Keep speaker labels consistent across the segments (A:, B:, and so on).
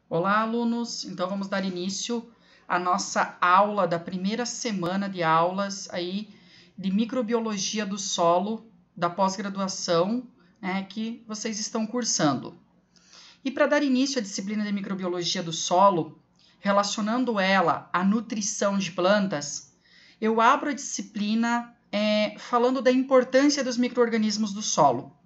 A: Olá, alunos! Então, vamos dar início à nossa aula da primeira semana de aulas aí de microbiologia do solo da pós-graduação, que vocês estão cursando. E para dar início à disciplina de microbiologia do solo, relacionando ela à nutrição de plantas, eu abro a disciplina falando da importância dos micro-organismos do solo.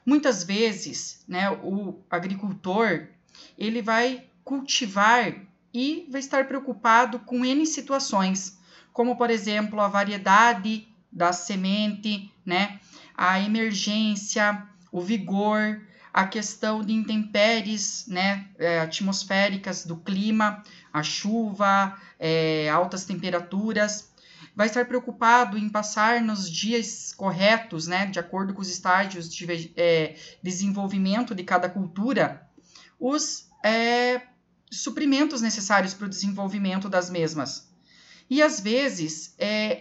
A: Muitas vezes, o agricultor ele vai cultivar e vai estar preocupado com N situações, como, por exemplo, a variedade da semente, a emergência, o vigor, a questão de intempéries, atmosféricas do clima, a chuva, altas temperaturas. Vai estar preocupado em passar nos dias corretos, de acordo com os estágios de desenvolvimento de cada cultura, os suprimentos necessários para o desenvolvimento das mesmas. E, às vezes,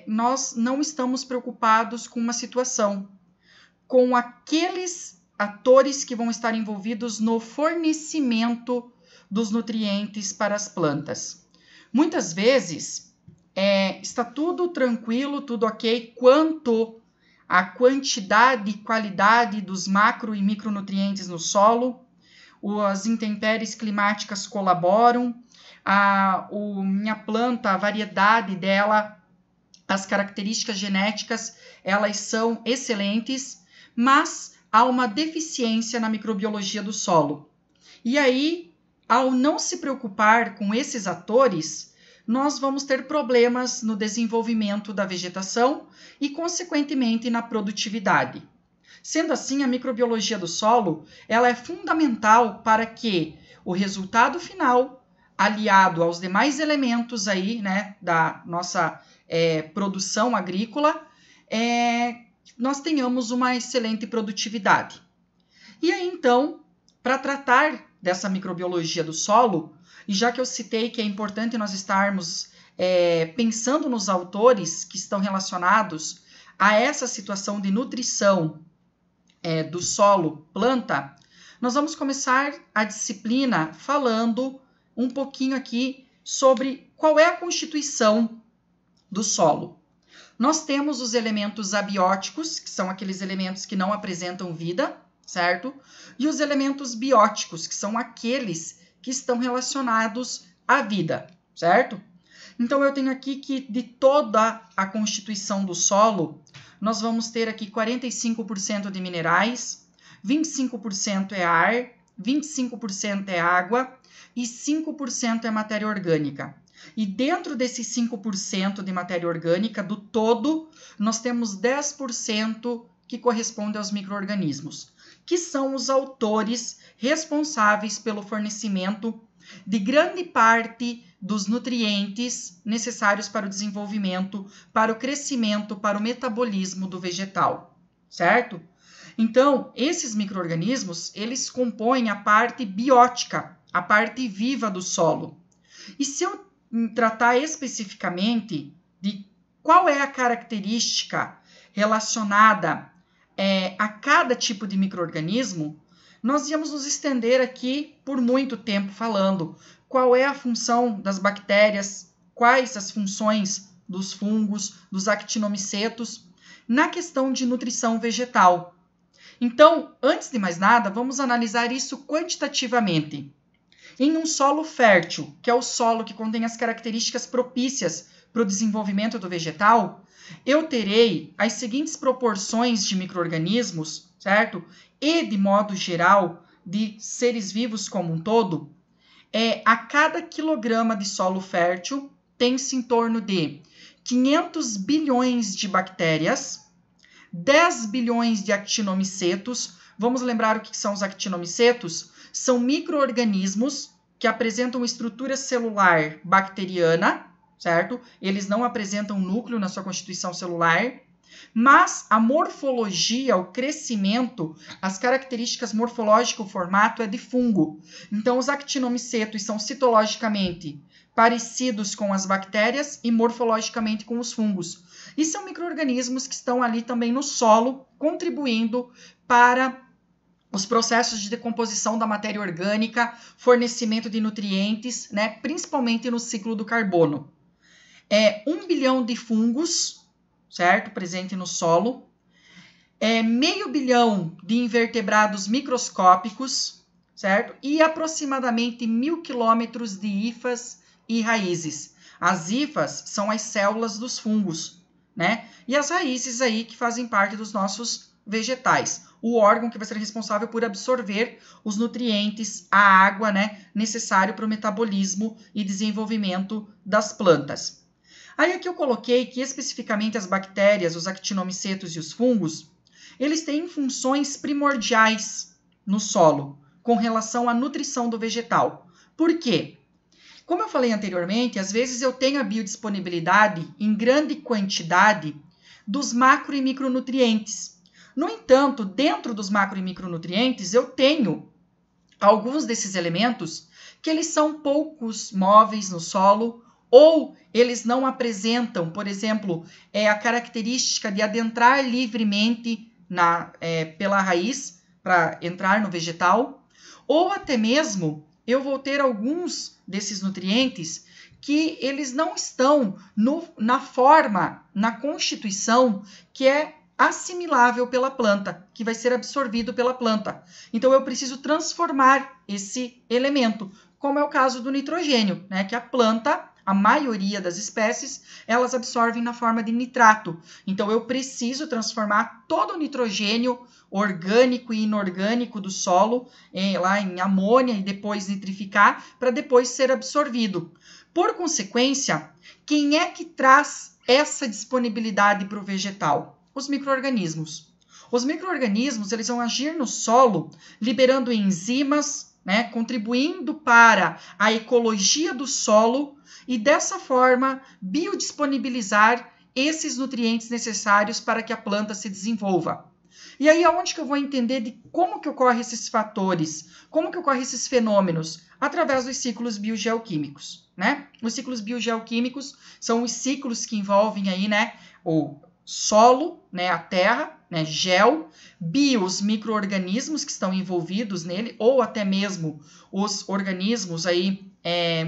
A: nós não estamos preocupados com uma situação, com aqueles atores que vão estar envolvidos no fornecimento dos nutrientes para as plantas. Muitas vezes, está tudo tranquilo, tudo ok, quanto à quantidade e qualidade dos macro e micronutrientes no solo. As intempéries climáticas colaboram, minha planta, a variedade dela, as características genéticas, elas são excelentes, mas há uma deficiência na microbiologia do solo. E aí, ao não se preocupar com esses atores, nós vamos ter problemas no desenvolvimento da vegetação e, consequentemente, na produtividade. Sendo assim, a microbiologia do solo ela é fundamental para que o resultado final, aliado aos demais elementos aí, da nossa produção agrícola, nós tenhamos uma excelente produtividade. E aí, então, para tratar dessa microbiologia do solo, e já que eu citei que é importante nós estarmos pensando nos autores que estão relacionados a essa situação de nutrição do solo planta, nós vamos começar a disciplina falando um pouquinho aqui sobre qual é a constituição do solo. Nós temos os elementos abióticos, que são aqueles elementos que não apresentam vida, certo? E os elementos bióticos, que são aqueles que estão relacionados à vida, certo? Então, eu tenho aqui que de toda a constituição do solo, nós vamos ter aqui 45% de minerais, 25% é ar, 25% é água e 5% é matéria orgânica. E dentro desses 5% de matéria orgânica, do todo, nós temos 10% que corresponde aos micro-organismos, que são os autores responsáveis pelo fornecimento de grande parte dos nutrientes necessários para o desenvolvimento, para o crescimento, para o metabolismo do vegetal, certo? Então, esses micro-organismos, eles compõem a parte biótica, a parte viva do solo. E se eu tratar especificamente de qual é a característica relacionada a cada tipo de micro-organismo, nós íamos nos estender aqui por muito tempo falando qual é a função das bactérias, quais as funções dos fungos, dos actinomicetos, na questão de nutrição vegetal. Então, antes de mais nada, vamos analisar isso quantitativamente. Em um solo fértil, que é o solo que contém as características propícias para o desenvolvimento do vegetal, eu terei as seguintes proporções de micro-organismos, certo? E, de modo geral, de seres vivos como um todo, a cada quilograma de solo fértil tem-se em torno de 500 bilhões de bactérias, 10 bilhões de actinomicetos. Vamos lembrar o que são os actinomicetos? São micro-organismos que apresentam estrutura celular bacteriana, certo? Eles não apresentam núcleo na sua constituição celular, mas a morfologia, o crescimento, as características morfológicas, o formato é de fungo. Então, os actinomicetos são citologicamente parecidos com as bactérias e morfologicamente com os fungos. E são micro-organismos que estão ali também no solo, contribuindo para os processos de decomposição da matéria orgânica, fornecimento de nutrientes, né, principalmente no ciclo do carbono. 1 bilhão de fungos, certo? Presente no solo. Meio bilhão de invertebrados microscópicos, certo? E aproximadamente 1.000 quilômetros de hifas e raízes. As hifas são as células dos fungos, né? E as raízes aí que fazem parte dos nossos vegetais. O órgão que vai ser responsável por absorver os nutrientes, a água, né, necessário para o metabolismo e desenvolvimento das plantas. Aí aqui eu coloquei que especificamente as bactérias, os actinomicetos e os fungos, eles têm funções primordiais no solo com relação à nutrição do vegetal. Por quê? Como eu falei anteriormente, às vezes eu tenho a biodisponibilidade em grande quantidade dos macro e micronutrientes. No entanto, dentro dos macro e micronutrientes, eu tenho alguns desses elementos que eles são poucos móveis no solo ou eles não apresentam, por exemplo, a característica de adentrar livremente pela raiz para entrar no vegetal, ou até mesmo eu vou ter alguns desses nutrientes que eles não estão na forma, na constituição que é assimilável pela planta, que vai ser absorvido pela planta. Então, eu preciso transformar esse elemento, como é o caso do nitrogênio, né? Que a planta, a maioria das espécies, elas absorvem na forma de nitrato. Então, eu preciso transformar todo o nitrogênio orgânico e inorgânico do solo lá em amônia e depois nitrificar para depois ser absorvido. Por consequência, quem é que traz essa disponibilidade para o vegetal? Os micro-organismos. Os micro-organismos eles vão agir no solo, liberando enzimas, né, contribuindo para a ecologia do solo e, dessa forma, biodisponibilizar esses nutrientes necessários para que a planta se desenvolva. E aí, aonde que eu vou entender de como que ocorrem esses fatores, como que ocorrem esses fenômenos? Através dos ciclos biogeoquímicos, né? Os ciclos biogeoquímicos são os ciclos que envolvem aí, né, o solo, né, a terra, né, gel, os micro-organismos que estão envolvidos nele, ou até mesmo os organismos aí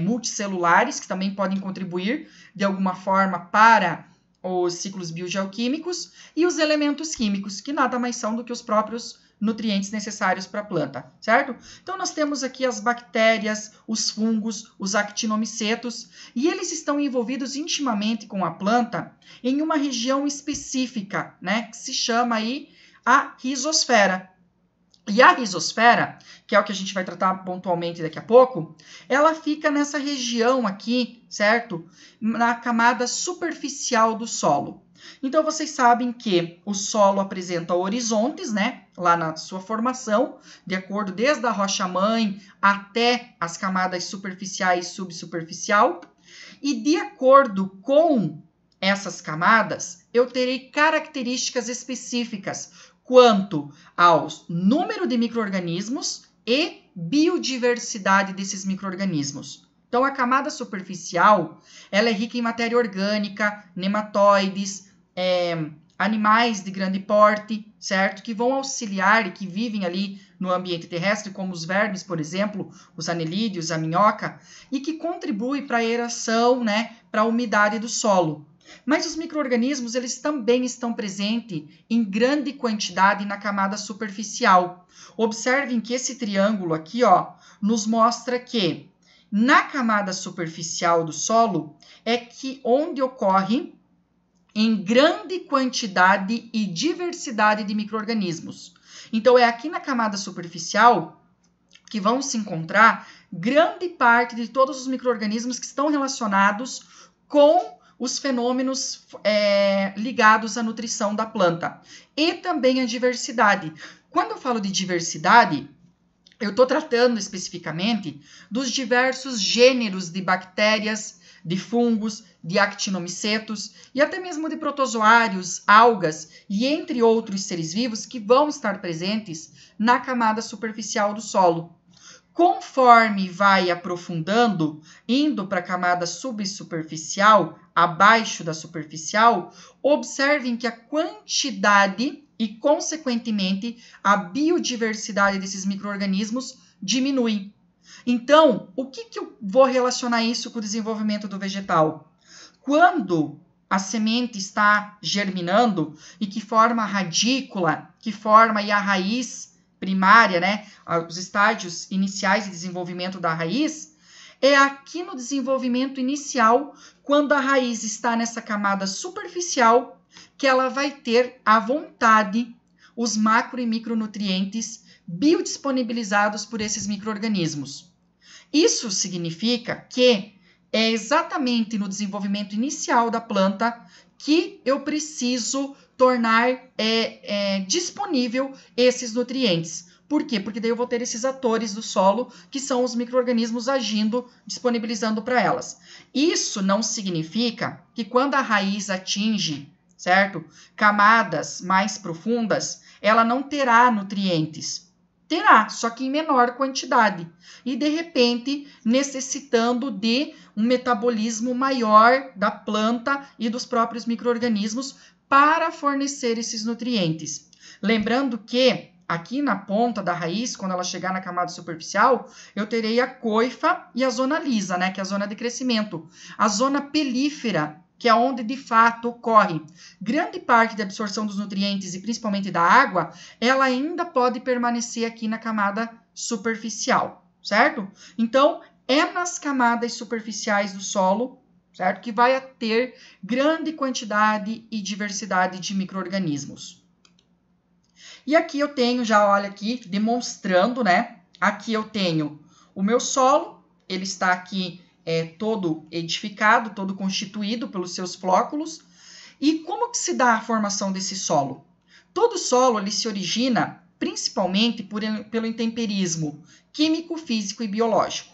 A: multicelulares, que também podem contribuir de alguma forma para os ciclos biogeoquímicos, e os elementos químicos, que nada mais são do que os próprios nutrientes necessários para a planta, certo? Então, nós temos aqui as bactérias, os fungos, os actinomicetos, e eles estão envolvidos intimamente com a planta em uma região específica, né, que se chama aí a rizosfera. E a rizosfera, que é o que a gente vai tratar pontualmente daqui a pouco, ela fica nessa região aqui, certo? Na camada superficial do solo. Então, vocês sabem que o solo apresenta horizontes, né? Lá na sua formação, de acordo desde a rocha-mãe até as camadas superficiais e subsuperficial. E de acordo com essas camadas, eu terei características específicas quanto ao número de micro-organismos e biodiversidade desses micro-organismos. Então, a camada superficial, ela é rica em matéria orgânica, nematóides, animais de grande porte, certo? Que vão auxiliar e que vivem ali no ambiente terrestre, como os vermes, por exemplo, os anelídeos, a minhoca, e que contribuem para a aeração, né, para a umidade do solo. Mas os micro-organismos, eles também estão presentes em grande quantidade na camada superficial. Observem que esse triângulo aqui, ó, nos mostra que na camada superficial do solo é que onde ocorre em grande quantidade e diversidade de micro-organismos. Então, é aqui na camada superficial que vão se encontrar grande parte de todos os micro-organismos que estão relacionados com os fenômenos ligados à nutrição da planta. E também a diversidade. Quando eu falo de diversidade, eu estou tratando especificamente dos diversos gêneros de bactérias, de fungos, de actinomicetos e até mesmo de protozoários, algas e entre outros seres vivos que vão estar presentes na camada superficial do solo. Conforme vai aprofundando, indo para a camada subsuperficial, abaixo da superficial, observem que a quantidade e, consequentemente, a biodiversidade desses micro-organismos diminui. Então, o que eu vou relacionar isso com o desenvolvimento do vegetal? Quando a semente está germinando e que forma a radícula, que forma aí a raiz primária, né? Os estágios iniciais de desenvolvimento da raiz, é aqui no desenvolvimento inicial, quando a raiz está nessa camada superficial, que ela vai ter à vontade os macro e micronutrientes biodisponibilizados por esses micro-organismos. Isso significa que é exatamente no desenvolvimento inicial da planta que eu preciso tornar disponível esses nutrientes. Por quê? Porque daí eu vou ter esses atores do solo, que são os micro-organismos agindo, disponibilizando para elas. Isso não significa que quando a raiz atinge, certo, camadas mais profundas, ela não terá nutrientes. Terá, só que em menor quantidade. E, de repente, necessitando de um metabolismo maior da planta e dos próprios micro-organismos para fornecer esses nutrientes. Lembrando que aqui na ponta da raiz, quando ela chegar na camada superficial, eu terei a coifa e a zona lisa, né, que é a zona de crescimento. A zona pelífera, que é onde de fato ocorre grande parte da absorção dos nutrientes e principalmente da água, ela ainda pode permanecer aqui na camada superficial, certo? Então, é nas camadas superficiais do solo, certo, que vai ter grande quantidade e diversidade de micro-organismos. E aqui eu tenho, já olha aqui, demonstrando, né? Aqui eu tenho o meu solo, ele está aqui todo edificado, todo constituído pelos seus flóculos. E como que se dá a formação desse solo? Todo solo ele se origina principalmente pelo intemperismo químico, físico e biológico.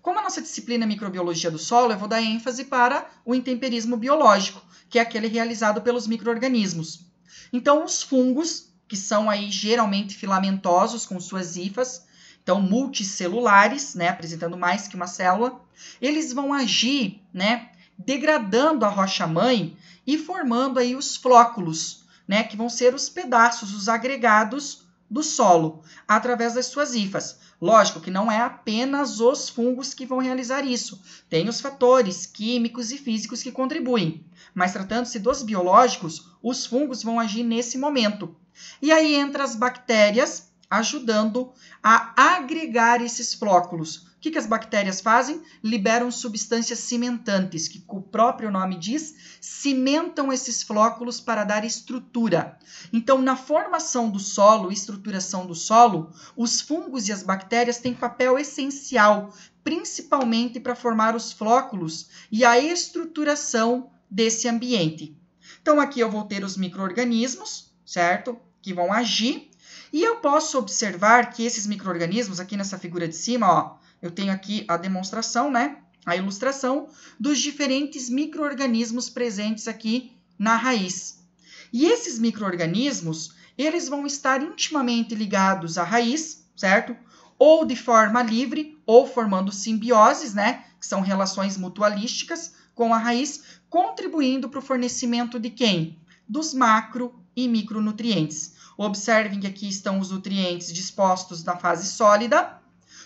A: Como a nossa disciplina é microbiologia do solo, eu vou dar ênfase para o intemperismo biológico, que é aquele realizado pelos micro-organismos. Então, os fungos, que são aí geralmente filamentosos com suas hifas, então multicelulares, né, apresentando mais que uma célula, eles vão agir, né, degradando a rocha-mãe e formando aí os flóculos, né, que vão ser os pedaços, os agregados do solo, através das suas hifas. Lógico que não é apenas os fungos que vão realizar isso. Tem os fatores químicos e físicos que contribuem. Mas tratando-se dos biológicos, os fungos vão agir nesse momento. E aí entra as bactérias ajudando a agregar esses flóculos. O que as bactérias fazem? Liberam substâncias cimentantes, que o próprio nome diz, cimentam esses flóculos para dar estrutura. Então, na formação do solo, estruturação do solo, os fungos e as bactérias têm papel essencial, principalmente para formar os flóculos e a estruturação desse ambiente. Então, aqui eu vou ter os micro-organismos, certo? Que vão agir. E eu posso observar que esses micro-organismos, aqui nessa figura de cima, ó, eu tenho aqui a demonstração, né? A ilustração dos diferentes micro-organismos presentes aqui na raiz. E esses micro-organismos, eles vão estar intimamente ligados à raiz, certo? Ou de forma livre, ou formando simbioses, né? Que são relações mutualísticas com a raiz, contribuindo para o fornecimento de quem? Dos macro e micronutrientes. Observem que aqui estão os nutrientes dispostos na fase sólida.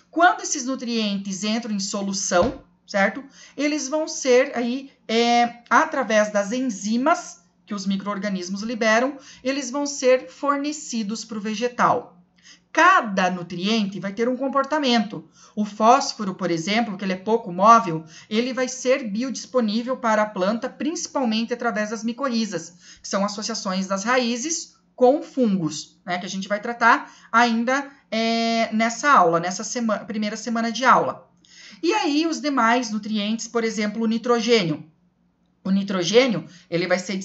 A: Quando esses nutrientes entram em solução, certo? Eles vão ser aí, através das enzimas que os micro-organismos liberam, eles vão ser fornecidos para o vegetal. Cada nutriente vai ter um comportamento. O fósforo, por exemplo, que ele é pouco móvel, ele vai ser biodisponível para a planta, principalmente através das micorrizas, que são associações das raízes com fungos, né, que a gente vai tratar ainda nessa aula, nessa primeira semana de aula. E aí os demais nutrientes, por exemplo, o nitrogênio. O nitrogênio, ele vai ser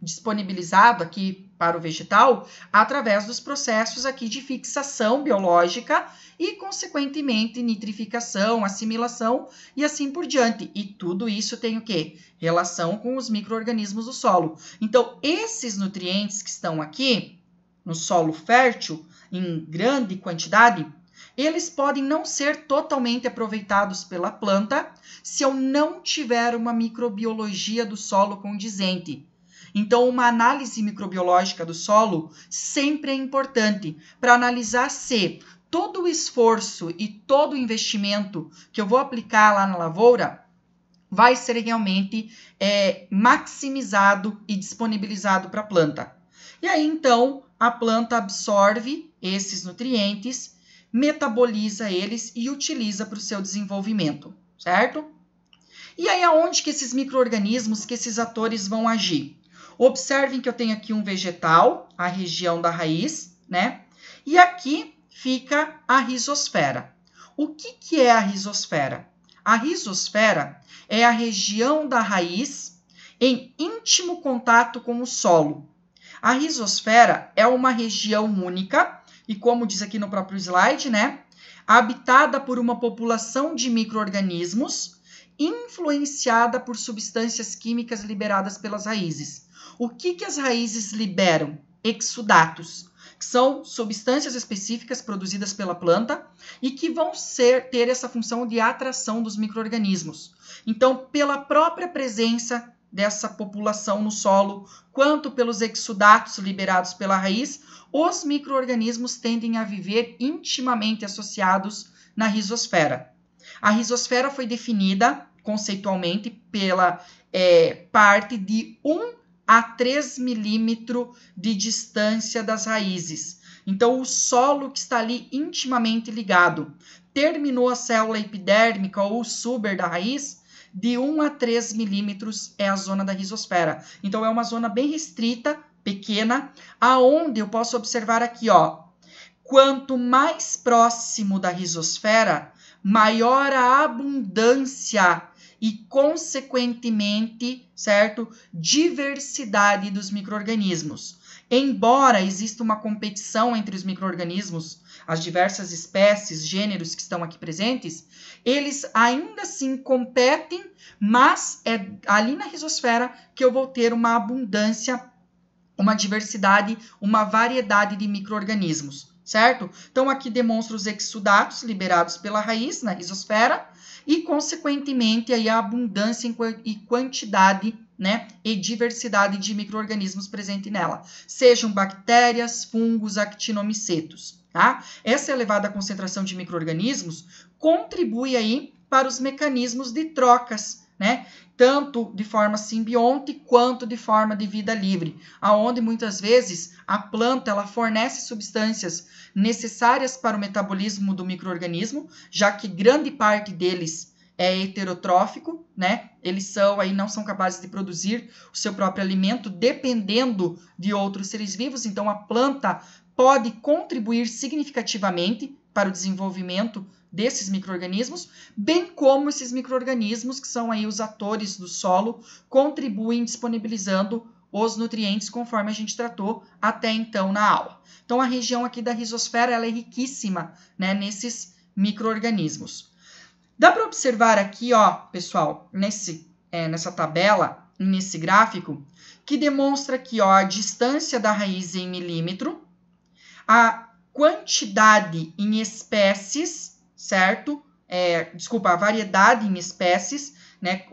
A: disponibilizado aqui para o vegetal através dos processos aqui de fixação biológica e, consequentemente, nitrificação, assimilação e assim por diante. E tudo isso tem o quê? Relação com os micro-organismos do solo. Então, esses nutrientes que estão aqui no solo fértil, em grande quantidade, eles podem não ser totalmente aproveitados pela planta se eu não tiver uma microbiologia do solo condizente. Então, uma análise microbiológica do solo sempre é importante para analisar se todo o esforço e todo o investimento que eu vou aplicar lá na lavoura vai ser realmente maximizado e disponibilizado para a planta. E aí, então, a planta absorve esses nutrientes, metaboliza eles e utiliza para o seu desenvolvimento, certo? E aí, aonde que esses micro-organismos, que esses atores vão agir? Observem que eu tenho aqui um vegetal, a região da raiz, né? E aqui fica a rizosfera. O que é a rizosfera? A rizosfera é a região da raiz em íntimo contato com o solo. A rizosfera é uma região única e, como diz aqui no próprio slide, né, habitada por uma população de micro-organismos influenciada por substâncias químicas liberadas pelas raízes. O que as raízes liberam? Exudatos, que são substâncias específicas produzidas pela planta e que vão ter essa função de atração dos micro-organismos. Então, pela própria presença dessa população no solo, quanto pelos exudatos liberados pela raiz, os micro-organismos tendem a viver intimamente associados na rizosfera. A rizosfera foi definida conceitualmente pela parte de 1 a 3 milímetros de distância das raízes. Então, o solo que está ali intimamente ligado. Terminou a célula epidérmica ou o suber da raiz, de 1 a 3 milímetros é a zona da rizosfera. Então, é uma zona bem restrita, pequena, aonde eu posso observar aqui, ó, quanto mais próximo da rizosfera, maior a abundância e, consequentemente, certo, diversidade dos micro-organismos. Embora exista uma competição entre os micro-organismos, as diversas espécies, gêneros que estão aqui presentes, eles ainda assim competem, mas é ali na rizosfera que eu vou ter uma abundância, uma diversidade, uma variedade de micro-organismos, certo? Então, aqui demonstra os exudatos liberados pela raiz na rizosfera e, consequentemente, aí a abundância e quantidade, né, e diversidade de micro-organismos presente nela, sejam bactérias, fungos, actinomicetos, tá? Essa elevada concentração de micro-organismos contribui aí para os mecanismos de trocas, né? Tanto de forma simbionte quanto de forma de vida livre, aonde muitas vezes a planta ela fornece substâncias necessárias para o metabolismo do micro-organismo, já que grande parte deles é heterotrófico, né? Eles não são capazes de produzir o seu próprio alimento dependendo de outros seres vivos, então a planta pode contribuir significativamente para o desenvolvimento desses micro-organismos, bem como esses micro-organismos, que são aí os atores do solo, contribuem disponibilizando os nutrientes conforme a gente tratou até então na aula. Então, a região aqui da rizosfera ela é riquíssima, né, nesses micro-organismos. Dá para observar aqui, ó, pessoal, nessa tabela, nesse gráfico, que demonstra aqui, ó, a distância da raiz em milímetro, a quantidade em espécies, certo? A variedade em espécies, né?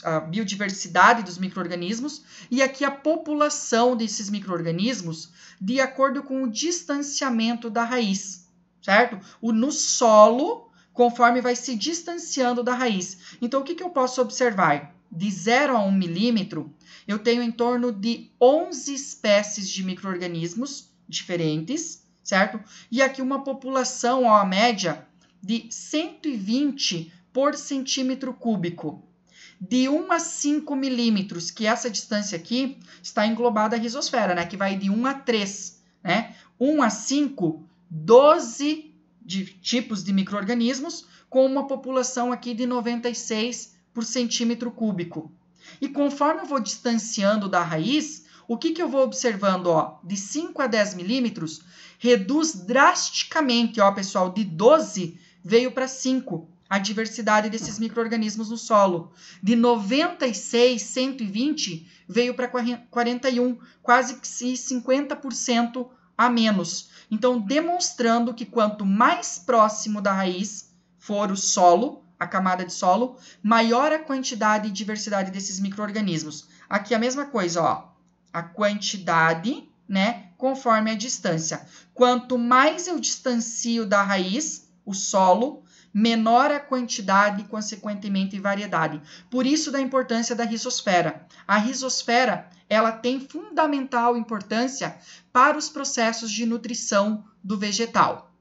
A: A biodiversidade dos micro-organismos, e aqui a população desses micro-organismos de acordo com o distanciamento da raiz, certo? No solo, conforme vai se distanciando da raiz. Então, o que eu posso observar? De 0 a 1 milímetro, eu tenho em torno de 11 espécies de micro-organismos diferentes, certo? E aqui uma população, ó, a média, de 120 por centímetro cúbico. De 1 a 5 milímetros, que essa distância aqui está englobada a rizosfera, né? Que vai de 1 a 3, né? 1 a 5, 12 de tipos de micro-organismos, com uma população aqui de 96 por centímetro cúbico. E conforme eu vou distanciando da raiz, o que eu vou observando? Ó, de 5 a 10 milímetros, reduz drasticamente, ó, pessoal, de 12 veio para 5, a diversidade desses micro-organismos no solo. De 96, 120, veio para 41, quase que 50% a menos. Então, demonstrando que quanto mais próximo da raiz for o solo, a camada de solo, maior a quantidade e diversidade desses micro-organismos. Aqui a mesma coisa, ó. a quantidade, né, conforme a distância. Quanto mais eu distancio da raiz, o solo, menor a quantidade e, consequentemente, variedade. Por isso, da importância da rizosfera. A rizosfera, ela tem fundamental importância para os processos de nutrição do vegetal.